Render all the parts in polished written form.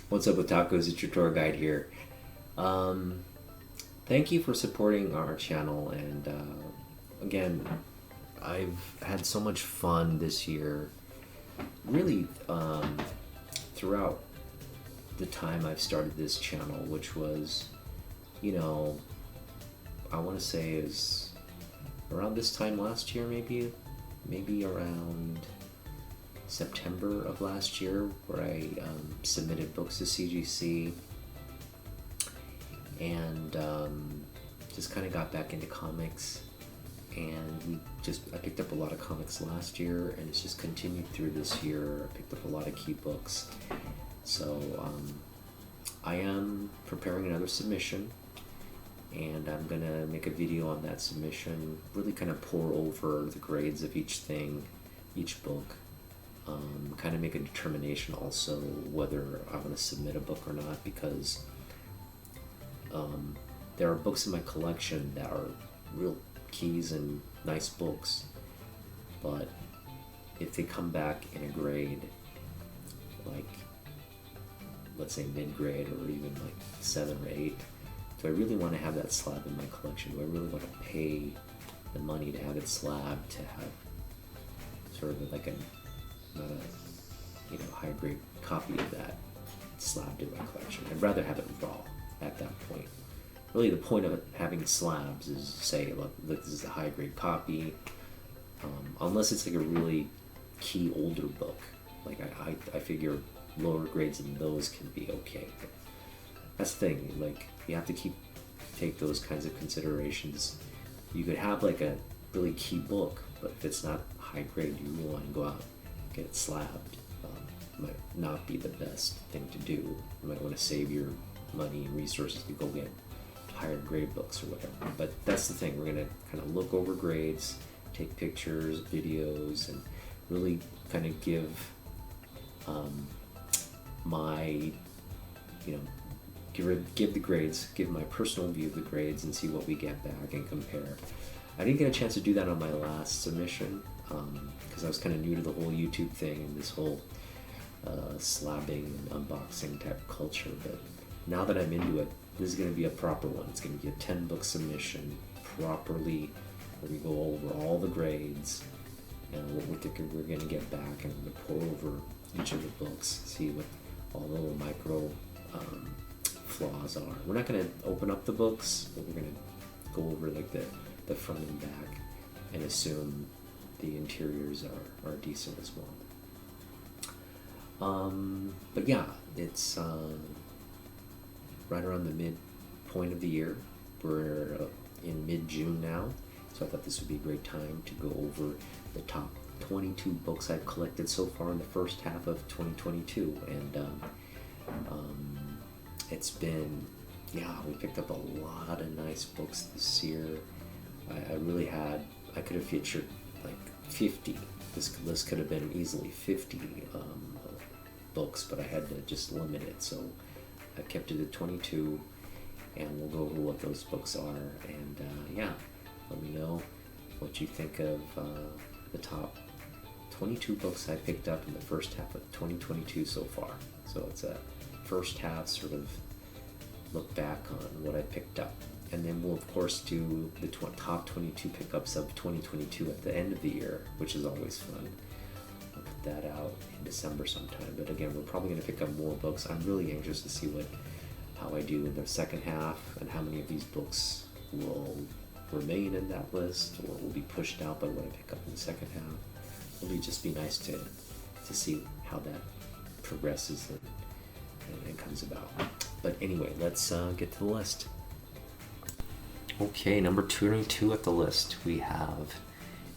What's up, otakus? It's your tour guide here. Thank you for supporting our channel, and again, I've had so much fun this year, really, throughout the time I've started this channel, which was, I want to say is around this time last year, maybe around September of last year, where I submitted books to CGC, and just kind of got back into comics. And I picked up a lot of comics last year, and it's just continued through this year. I picked up a lot of key books. So I am preparing another submission, and I'm gonna make a video on that submission, really kind of pour over the grades of each book, kind of make a determination also whether I want to submit a book or not, because there are books in my collection that are real keys and nice books, but if they come back in a grade like, let's say mid-grade, or even like 7 or 8, do I really want to have that slab in my collection? Do I really want to pay the money to have it slabbed, to have sort of like not a high grade copy of that slabbed in my collection? I'd rather have it raw at that point. Really, the point of it having slabs is to say, look, this is a high grade copy, unless it's like a really key older book. Like I figure lower grades than those can be okay. But that's the thing, like, you have to take those kinds of considerations. You could have like a really key book, but if it's not high grade, you really want to go out and get it slabbed. Might not be the best thing to do. You might want to save your money and resources to go get higher grade books or whatever. But that's the thing, we're going to kind of look over grades, take pictures, videos, and really kind of give give the grades, give my personal view of the grades, and see what we get back and compare. I didn't get a chance to do that on my last submission, because I was kind of new to the whole YouTube thing and this whole slabbing and unboxing type culture. But now that I'm into it, this is going to be a proper one. It's going to be a 10-book submission properly, where we go over all the grades and what we're thinking we're going to get back, and we're going to pour over each of the books, see what all the little micro flaws are. We're not going to open up the books, but we're going to go over like the front and back, and assume the interiors are decent as well. But yeah, it's right around the midpoint of the year. We're in mid-June now, so I thought this would be a great time to go over the top 22 books I've collected so far in the first half of 2022. And it's been, we picked up a lot of nice books this year. I could have featured like 50. This list could have been easily 50 books, but I had to just limit it, so I kept it at 22, and we'll go over what those books are. And let me know what you think of the top 22 books I picked up in the first half of 2022 so far. So it's a first half sort of look back on what I picked up, and then we'll of course do the top 22 pickups of 2022 at the end of the year, which is always fun. I'll put that out in December sometime. But again, we're probably going to pick up more books. I'm really anxious to see how I do in the second half, and how many of these books will remain in that list or will be pushed out by what I pick up in the second half. It'll just be nice to see how that progresses and comes about. But anyway, let's get to the list. Okay, number 22 at the list, we have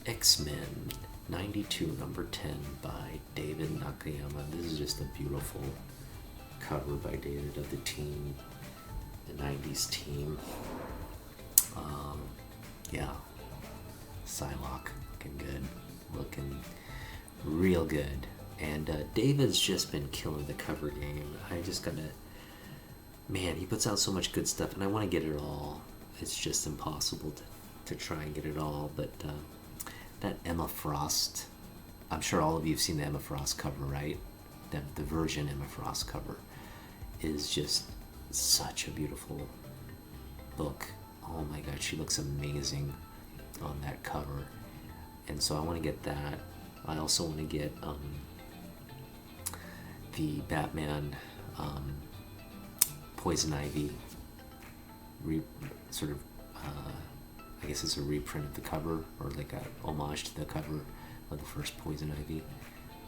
X-Men 92, number 10 by David Nakayama. This is just a beautiful cover by David of the team, the 90s team. Psylocke looking good, looking real good. And David's just been killing the cover game. I just gotta, man, he puts out so much good stuff, and I want to get it all. It's just impossible to try and get it all. But that Emma Frost, I'm sure all of you have seen the Emma Frost cover, right? The Virgin Emma Frost cover. is just such a beautiful book. Oh my god, she looks amazing on that cover. And so I want to get that. I also want to get the Batman Poison Ivy I guess it's a reprint of the cover, or like a homage to the cover of the first Poison Ivy.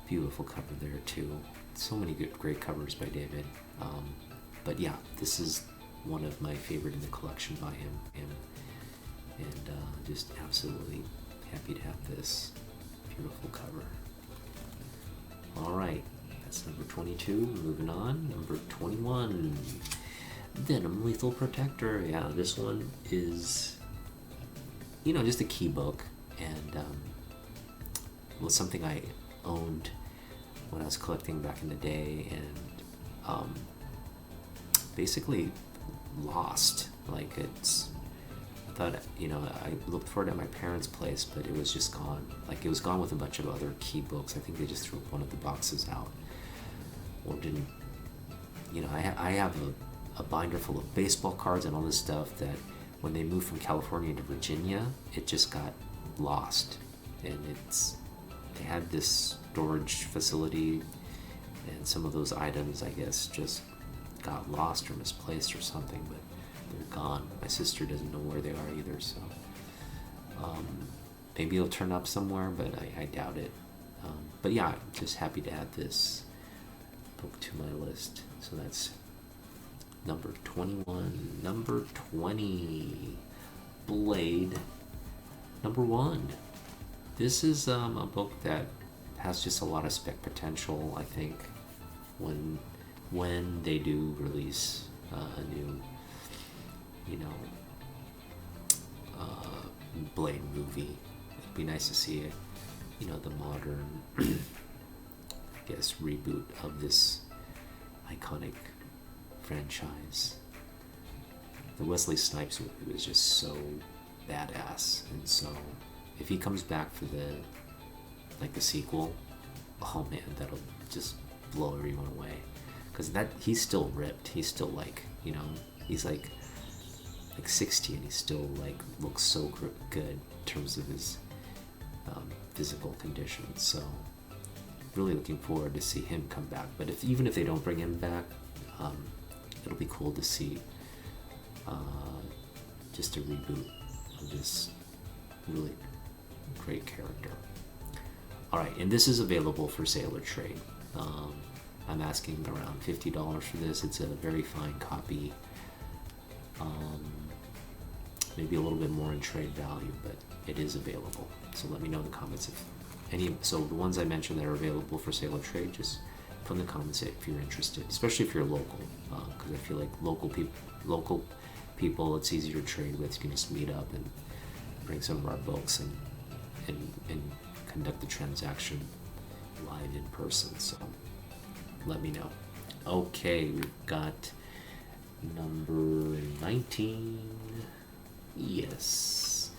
Beautiful cover there too. So many great covers by David. But yeah, this is one of my favorite in the collection by him, and just absolutely happy to have this beautiful cover. All right, that's number 22. Moving on, number 21, Venom Lethal Protector. Yeah, this one is, just a key book, and was something I owned when I was collecting back in the day, and basically lost. Like, I thought, I looked for it at my parents' place, but it was just gone. Like, it was gone with a bunch of other key books. I think they just threw one of the boxes out, or didn't. I have a binder full of baseball cards and all this stuff that when they moved from California to Virginia, it just got lost. And they had this storage facility, and some of those items, I guess, just got lost or misplaced or something, but they're gone. My sister doesn't know where they are either, so maybe it'll turn up somewhere, but I doubt it. But yeah, just happy to add this book to my list. So that's number 21. Number 20, Blade, number 1. This is a book that has just a lot of spec potential, I think, when they do release a new, Blade movie. It'd be nice to see it, the modern, I guess, reboot of this iconic franchise. The Wesley Snipes movie was just so badass, and so if he comes back for the sequel, oh man, that'll just blow everyone away. Because he's still ripped. He's still he's like 60, and he still looks so good in terms of his physical condition. So really looking forward to see him come back. But even if they don't bring him back, it'll be cool to see just a reboot of this really great character. All right, and this is available for sale or trade. I'm asking around $50 for this. It's a very fine copy. Maybe a little bit more in trade value, but it is available. So let me know in the comments if any. So the ones I mentioned that are available for sale or trade, just put in the comments if you're interested, especially if you're local, because I feel like local people, it's easier to trade with. You can just meet up and bring some of our books and conduct the transaction live in person. So let me know. Okay, we've got number 19. Yes,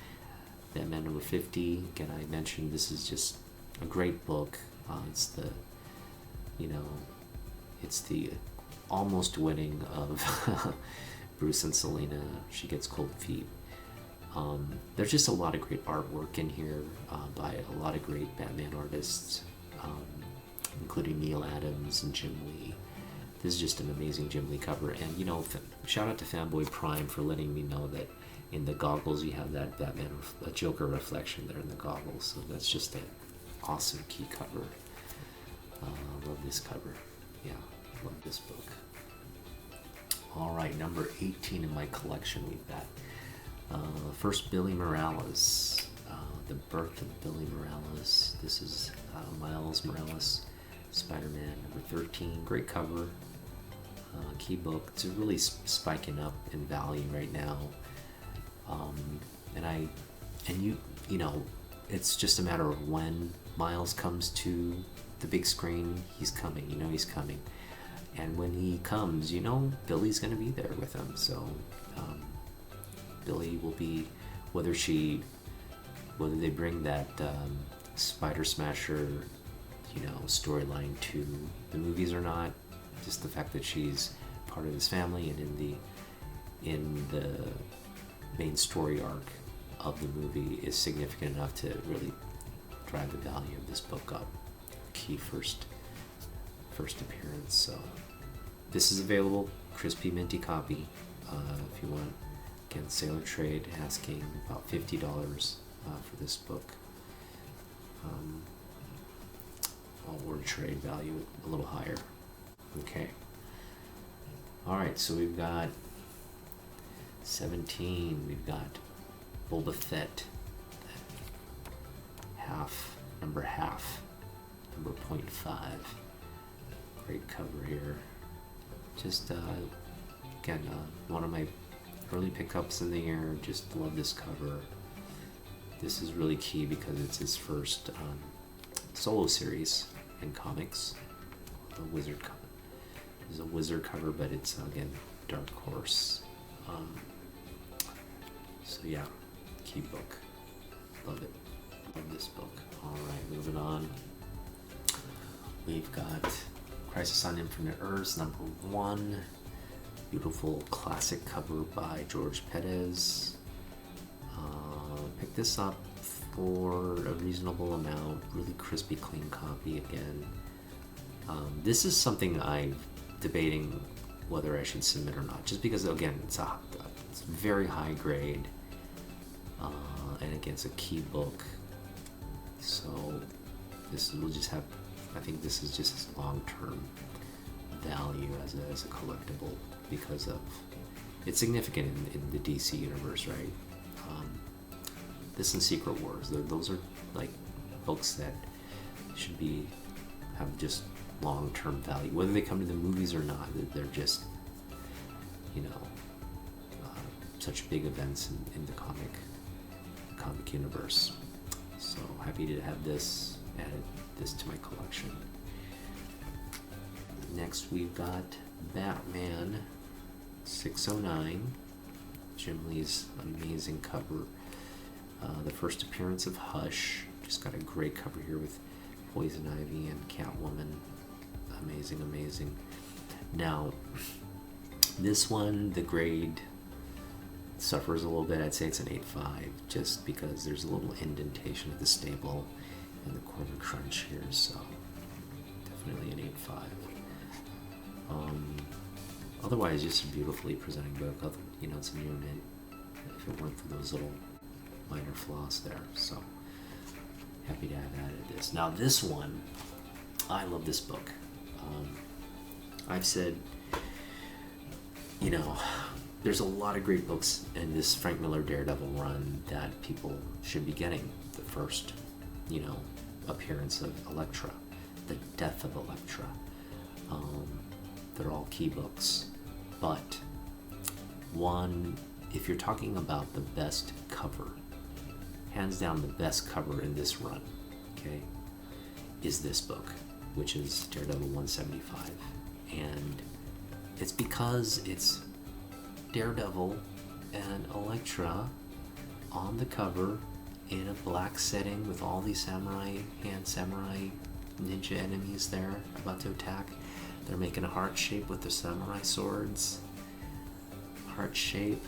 Batman number 50. Again, I mentioned this is just a great book. It's the almost winning of Bruce and Selena. She Gets Cold Feet. There's just a lot of great artwork in here by a lot of great Batman artists, including Neil Adams and Jim Lee. This is just an amazing Jim Lee cover. And, shout out to Fanboy Prime for letting me know that in the goggles you have that a Joker reflection there in the goggles. So that's just an awesome key cover. Love this cover. Yeah, love this book. All right, number 18 in my collection, we've got first Billy Morales, The Birth of Billy Morales. This is Miles Morales, Spider-Man, number 13. Great cover, key book. It's really spiking up in value right now. It's just a matter of when Miles comes to the big screen. He's coming. He's coming. And when he comes, Billy's going to be there with him. So Billy will be, whether they bring that Spider Smasher, storyline to the movies or not, just the fact that she's part of his family, and in the main story arc of the movie is significant enough to really drive the value of this book up. Key first appearance. So this is available, crispy minty copy. If you want, again, Sailor Trade asking about $50 for this book. Or trade value a little higher. Okay. All right, so we've got 17. We've got Boba Fett, number 0.5. Great cover here. Just again, one of my early pickups in the year. Just love this cover. This is really key because it's his first solo series in comics. The Wizard cover. It's a Wizard cover, but it's again Dark Horse. So yeah, key book. Love it. Love this book. All right, moving on. We've got Crisis on Infinite Earths, number 1. Beautiful classic cover by George Perez. Picked this up for a reasonable amount. Really crispy, clean copy again. This is something I'm debating whether I should submit or not, just because again it's very high grade, and again it's a key book. So this will just have, I think this is just long-term value as a collectible because of it's significant in the DC universe, right? This and Secret Wars, those are like books that should have just long-term value, whether they come to the movies or not. They're just, such big events in the comic universe. So happy to have added this to my collection. Next we've got Batman 609, Jim Lee's amazing cover. The first appearance of Hush. Just got a great cover here with Poison Ivy and Catwoman. Amazing. Now, this one, the grade suffers a little bit. I'd say it's an 8.5, just because there's a little indentation of the staple and the corner crunch here, so definitely an 8.5. Otherwise, just a beautifully presenting book. It's a near mint if it weren't for those little minor flaws there, so happy to have added this. Now this one, I love this book. I've said, there's a lot of great books in this Frank Miller Daredevil run that people should be getting. The first, appearance of Elektra, the death of Elektra. They're all key books. But one, if you're talking about the best cover, hands down the best cover in this run, okay, is this book, which is Daredevil 175. And it's because it's Daredevil and Elektra on the cover in a black setting with all these samurai ninja enemies there about to attack. They're making a heart shape with their samurai swords. Heart shape.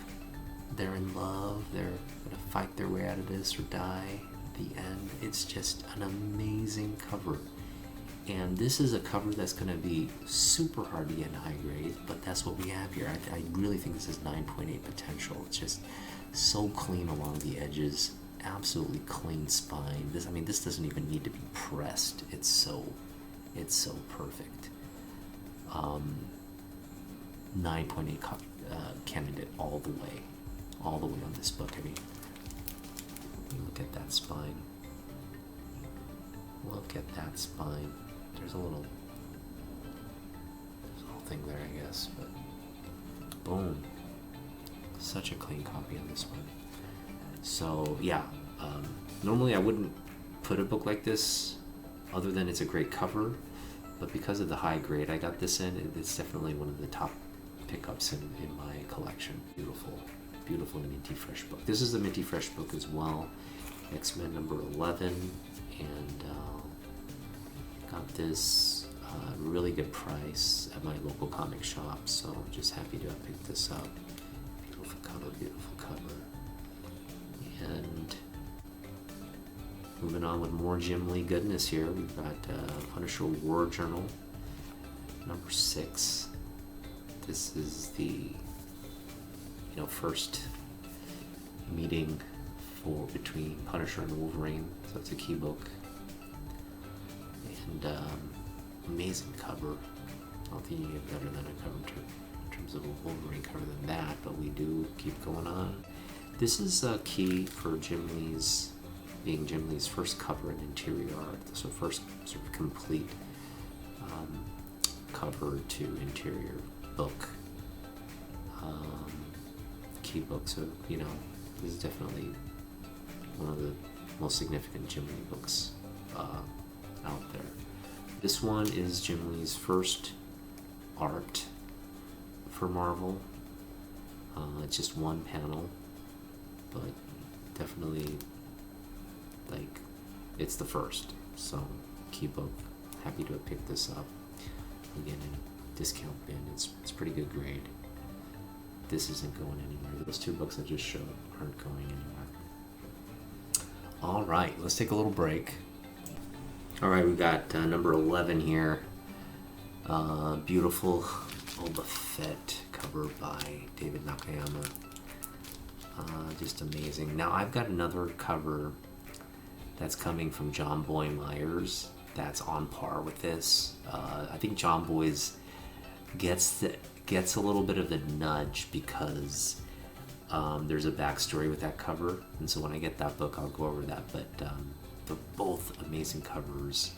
They're in love. They're gonna fight their way out of this or die at the end. It's just an amazing cover. And this is a cover that's going to be super hard to get in high grade, but that's what we have here. I really think this is 9.8 potential. It's just so clean along the edges, absolutely clean spine. This doesn't even need to be pressed. It's so perfect. 9.8 candidate all the way on this book. Look at that spine. Look at that spine. There's a little thing there, I guess, but boom. Such a clean copy on this one. So yeah, normally I wouldn't put a book like this other than it's a great cover, but because of the high grade I got this in, it's definitely one of the top pickups in my collection. Beautiful minty fresh book. This is the minty fresh book as well. X-Men number 11, and got this really good price. my local comic shop, so just happy to have picked this up. Beautiful cover, beautiful cover. And moving on with more Jim Lee goodness here, we've got Punisher War Journal, number 6. This is the first meeting between Punisher and Wolverine, so it's a key book. And amazing cover. I don't think you get better than a cover in terms of a Wolverine cover than that, but we do keep going on. This is key for Jim Lee's first cover in interior art, so first sort of complete cover to interior book. Key book, so this is definitely one of the most significant Jim Lee books out there. This one is Jim Lee's first art for Marvel. It's just one panel, but definitely it's the first. So key book. Happy to have picked this up. Again, in a discount bin. It's pretty good grade. This isn't going anywhere. Those two books I just showed aren't going anywhere. All right, let's take a little break. All right, we got number 11 here. Beautiful Boba Fett cover by David Nakayama. Just amazing. Now I've got another cover that's coming from John Boy Myers that's on par with this. I think John Boy's gets a little bit of the nudge because there's a backstory with that cover, and so when I get that book I'll go over that, but they're both amazing covers.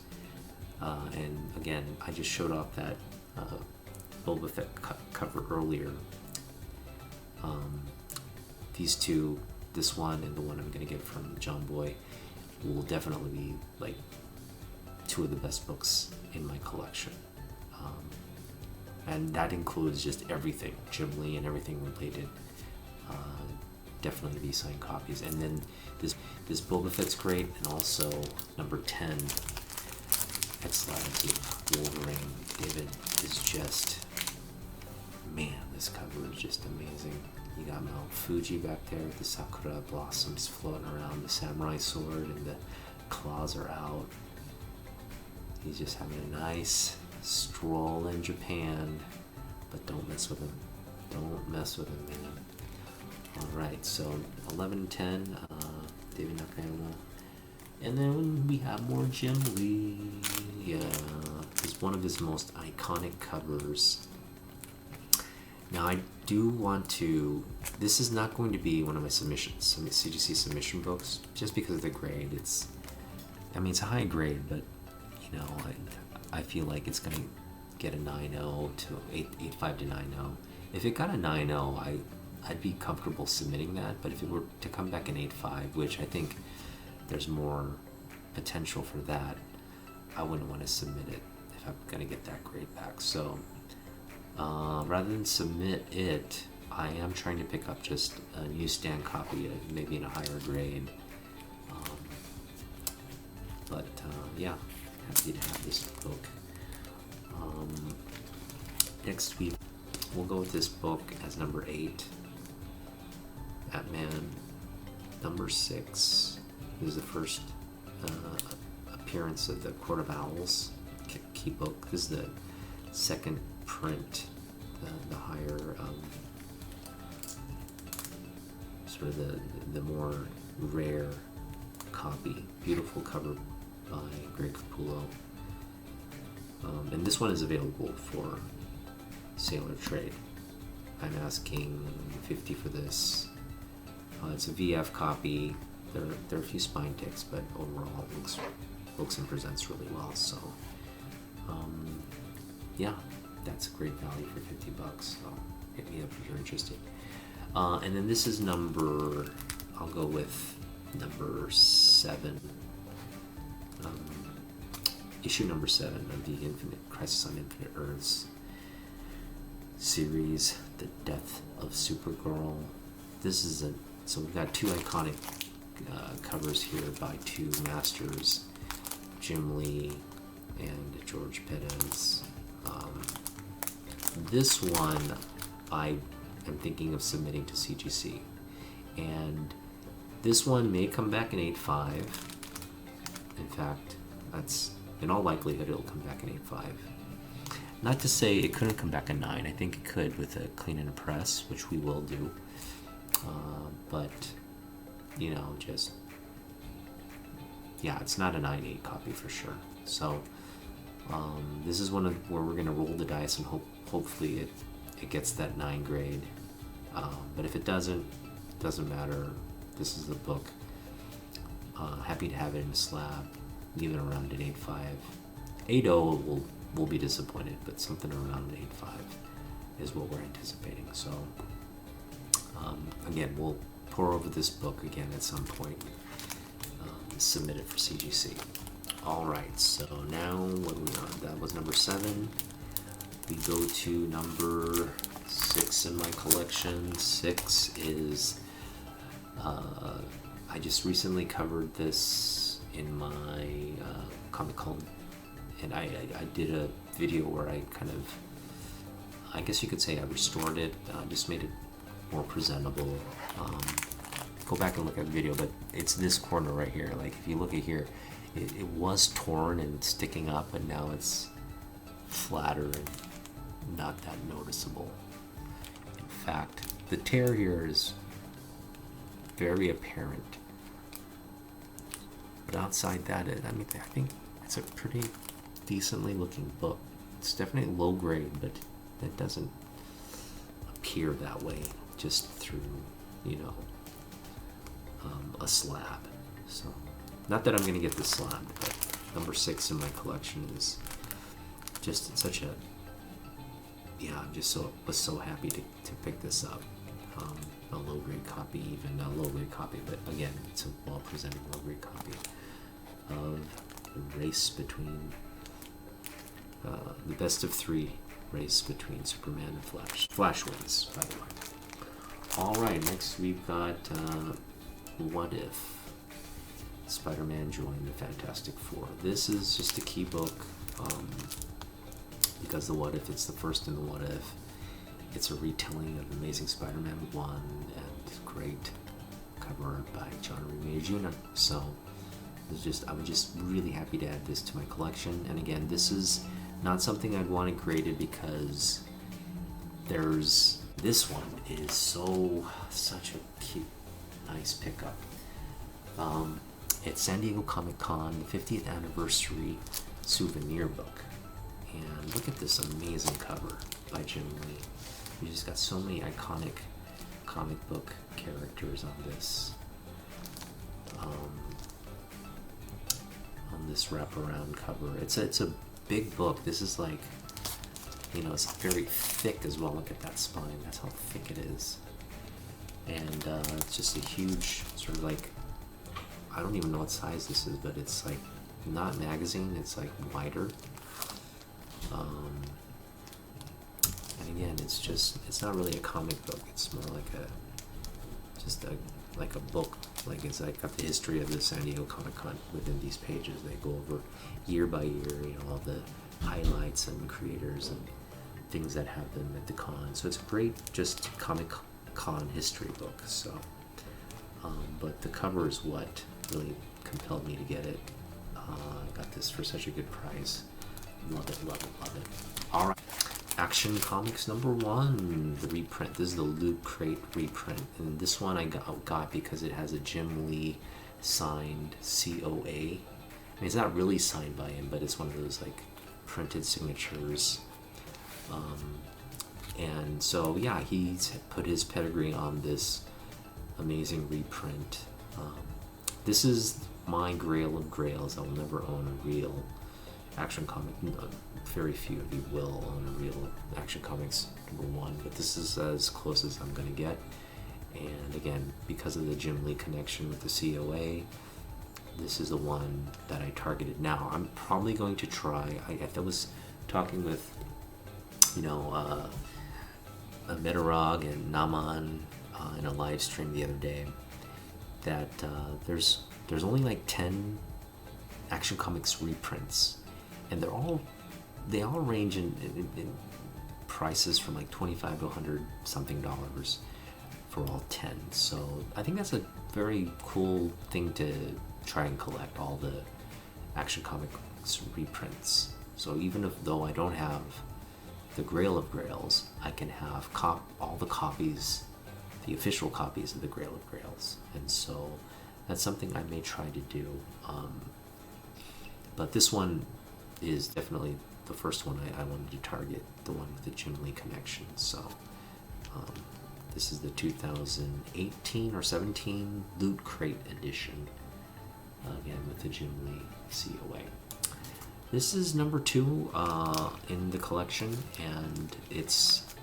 And again, I just showed off that Boba Fett cover earlier. These two, this one and the one I'm going to get from John Boy, will definitely be like two of the best books in my collection. And that includes just everything, Jim Lee and everything related. Definitely these signed copies. And then this Boba Fett's great, and also number 10, X-Labs Wolverine. David is just, man, this cover is just amazing. You got Mount Fuji back there with the sakura blossoms floating around, the samurai sword, and the claws are out. He's just having a nice stroll in Japan, but don't mess with him. Don't mess with him, man. Alright, so 11 and 10, David Nakayama. And then we have more Jim Lee. It's one of his most iconic covers. Now I do want to, this is not going to be one of my submissions, CGC submission books, just because of the grade. It's a high grade, but I feel like it's going to get a 9.0 to 8.5 to 9.0. If it got a 9.0, I'd be comfortable submitting that, but if it were to come back an 8.5, which I think there's more potential for that, I wouldn't want to submit it if I'm going to get that grade back. So rather than submit it, I am trying to pick up just a newsstand copy, maybe in a higher grade. Yeah, happy to have this book. Next we'll go with this book as number 8. Batman number 6. This is the first appearance of the Court of Owls key book. This is the second print, the higher, sort of the more rare copy. Beautiful cover by Greg Capullo. And this one is available for sale or trade. I'm asking $50 for this. It's a VF copy. There are a few spine ticks, but overall it looks and presents really well. So, yeah, that's a great value for $50. So hit me up if you're interested. And then this is I'll go with number 7. Issue number 7 of the Crisis on Infinite Earths series, The Death of Supergirl. So we've got two iconic covers here by two masters, Jim Lee and George Perez. this one I am thinking of submitting to CGC, and this one may come back in 8.5. In fact, that's in all likelihood it'll come back in 8.5. Not to say it couldn't come back in 9. I think it could with a clean and a press, which we will do. But you know, just yeah, it's not a 9.8 copy for sure. So this is one of where we're gonna roll the dice and hopefully it gets that 9 grade. But if it doesn't matter. This is the book. Happy to have it in a slab, leave it around an 8.5. 8.0 will be disappointed, but something around 8.5 is what we're anticipating. So again, we'll pour over this book again at some point. Submit it for CGC. All right, so now what are we on? That was number 7. We go to number 6 in my collection. 6 is I just recently covered this in my Comic-Con, and I did a video where I kind of, I guess you could say I restored it, just made it more presentable. Go back and look at the video, but it's this corner right here. Like if you look at here, it was torn and sticking up, but now it's flatter and not that noticeable. In fact, the tear here is very apparent. But outside that, I think it's a pretty decently looking book. It's definitely low grade, but it doesn't appear that way just through, you know, a slab. So, not that I'm going to get this slab, but number 6 in my collection is just such a, yeah, I'm just was so happy to pick this up. A low grade copy, even a low grade copy, but again, it's a well presented low grade copy of the race between the best of 3 race between Superman and Flash. Flash wins, by the way. All right, next we've got What If Spider-Man joined the Fantastic Four. This is just a key book because the What If, it's the first in the What If. It's a retelling of Amazing Spider-Man 1 and great cover by John Romita Jr. So I was just really happy to add this to my collection. And again, this is not something I'd want it graded because this one is such a cute, nice pickup. It's San Diego Comic-Con 50th anniversary souvenir book. And look at this amazing cover by Jim Lee. You just got so many iconic comic book characters on this wraparound cover. It's a big book. This is like, you know, it's very thick as well. Look at that spine. That's how thick it is. And it's just a huge sort of like, I don't even know what size this is, but it's like not magazine. It's like wider. And again, it's not really a comic book. It's more like a book. Like it's like got the history of the San Diego Comic-Con within these pages. They go over year by year, you know, all the highlights and creators and things that happened at the con. So it's a great just Comic-Con history book. So, but the cover is what really compelled me to get it. I got this for such a good price. Love it, love it, love it. All right. Action Comics number 1, the reprint. This is the Loot Crate reprint, and this one I got because it has a Jim Lee signed COA. I mean, it's not really signed by him, but it's one of those like printed signatures. And so yeah, he's put his pedigree on this amazing reprint. This is my grail of grails. I will never own a real Action Comic. Very few of you will own a real Action Comics number 1, but this is as close as I'm going to get. And again, because of the Jim Lee connection with the COA, this is the one that I targeted. Now, I'm probably going to try, I was talking with, you know, Metarog and Naman in a live stream the other day, that there's only like 10 Action Comics reprints, and they all range in prices from like $25 to $100 something for all 10. So I think that's a very cool thing to try and collect, all the Action Comics reprints. So even though I don't have the Grail of Grails, I can have all the copies, the official copies of the Grail of Grails. And so that's something I may try to do. But this one is definitely the first one I wanted to target, the one with the Jim Lee connection. So this is the 2018 or 17 Loot Crate edition, again with the Jim Lee COA. This is number 2 in the collection, and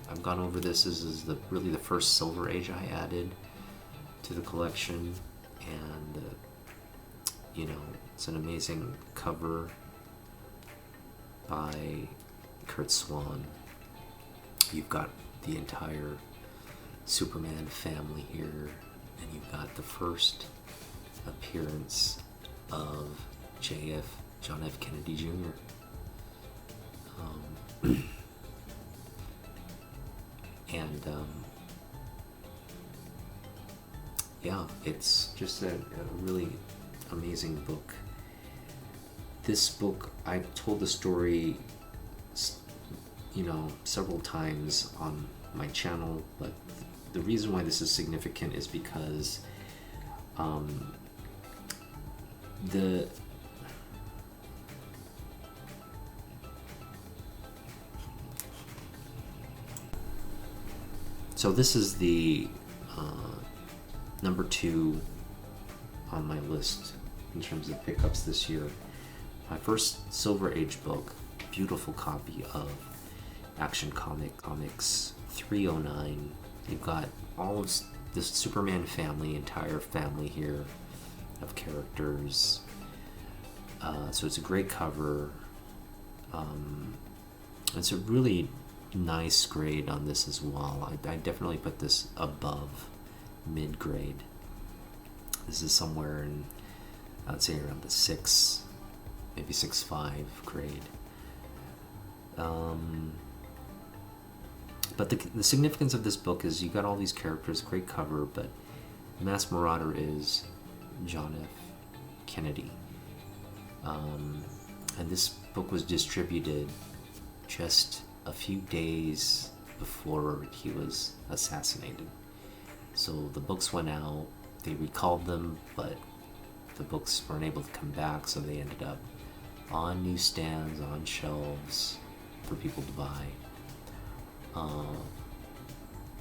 I've gone over this. This is really the first Silver Age I added to the collection, and it's an amazing cover by Kurt Swan. You've got the entire Superman family here, and you've got the first appearance of John F. Kennedy Jr. Yeah, it's just a really amazing book. This book, I've told the story, several times on my channel, but the reason why this is significant is because so this is the number 2 on my list in terms of pickups this year. My first Silver Age book, beautiful copy of Action Comics 309. You've got all of the Superman family, entire family here of characters. So it's a great cover. It's a really nice grade on this as well. I definitely put this above mid-grade. This is somewhere in, I'd say around the 6, maybe 6.5 grade. But the significance of this book is you got all these characters, great cover, but Mass Marauder is John F. Kennedy. And this book was distributed just a few days before he was assassinated. So the books went out, they recalled them, but the books weren't able to come back, so they ended up on newsstands, on shelves for people to buy.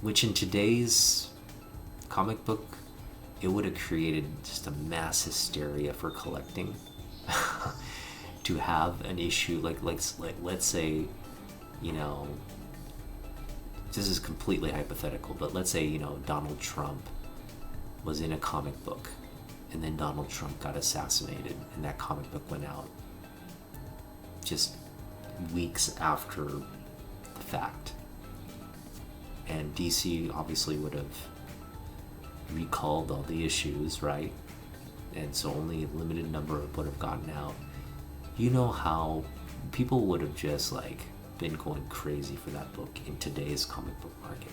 Which in today's comic book, it would have created just a mass hysteria for collecting. To have an issue like let's say, this is completely hypothetical, but let's say, Donald Trump was in a comic book, and then Donald Trump got assassinated, and that comic book went out just weeks after the fact. And DC obviously would have recalled all the issues, right? And so only a limited number would have gotten out. You know how people would have just been going crazy for that book in today's comic book market.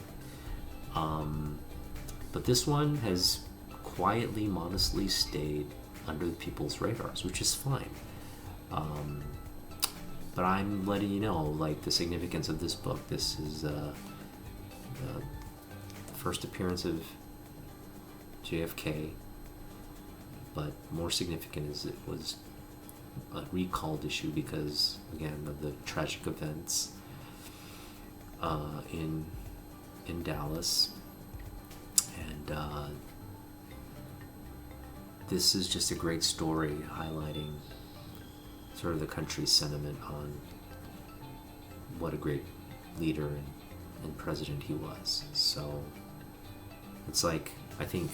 But this one has quietly, modestly stayed under people's radars, which is fine. But I'm letting you know, the significance of this book. This is the first appearance of JFK, but more significant is it was a recalled issue because, again, of the tragic events in Dallas, and this is just a great story highlighting sort of the country's sentiment on what a great leader and president he was. So it's I think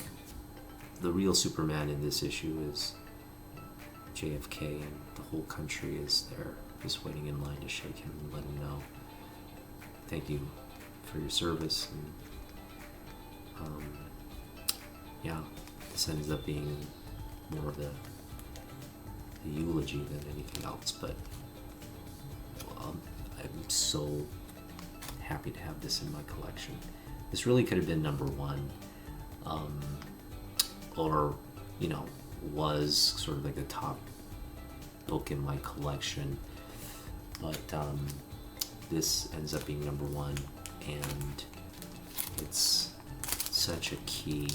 the real Superman in this issue is JFK, and the whole country is there just waiting in line to shake him and let him know, thank you for your service. And this ends up being more of the eulogy than anything else, but I'm so happy happy to have this in my collection. This really could have been number one, or, you know, was sort of like the top book in my collection, but this ends up being number one, and it's such a key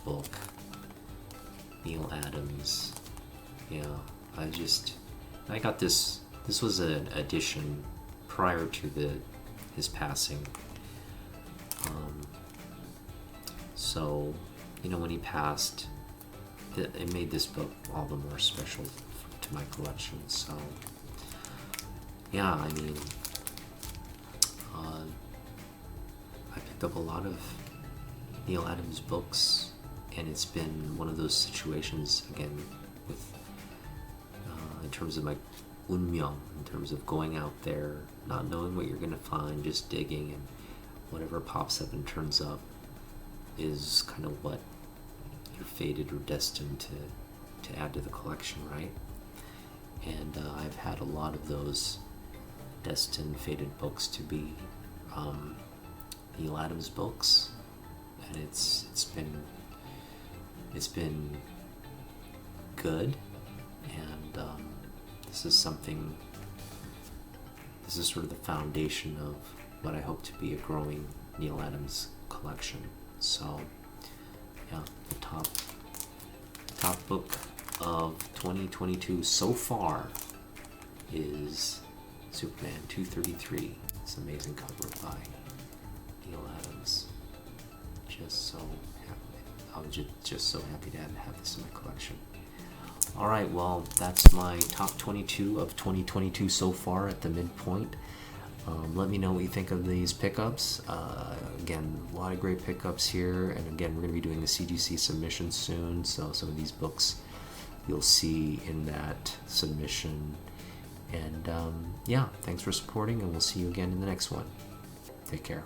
book. Neil Adams, yeah, I got this was an edition prior to his passing, so, you know, when he passed, it made this book all the more special to my collection. So yeah, I mean, I picked up a lot of Neil Adams books, and it's been one of those situations, again, with in terms of my unmyeong, in terms of going out there, not knowing what you're going to find, just digging, and whatever pops up and turns up is kind of what you're fated or destined to add to the collection, right? And I've had a lot of those destined, fated books to be Neil Adams books, and it's been good, and this is sort of the foundation of what I hope to be a growing Neil Adams collection. So yeah, the top book of 2022 so far is Superman 233. It's an amazing cover by Neil Adams. Just so happy. I was just so happy to have this in my collection. Alright, well, that's my top 22 of 2022 so far at the midpoint. Let me know what you think of these pickups. Again, a lot of great pickups here, and again, we're going to be doing a CGC submission soon, so some of these books you'll see in that submission. And yeah, thanks for supporting, and we'll see you again in the next one. Take care.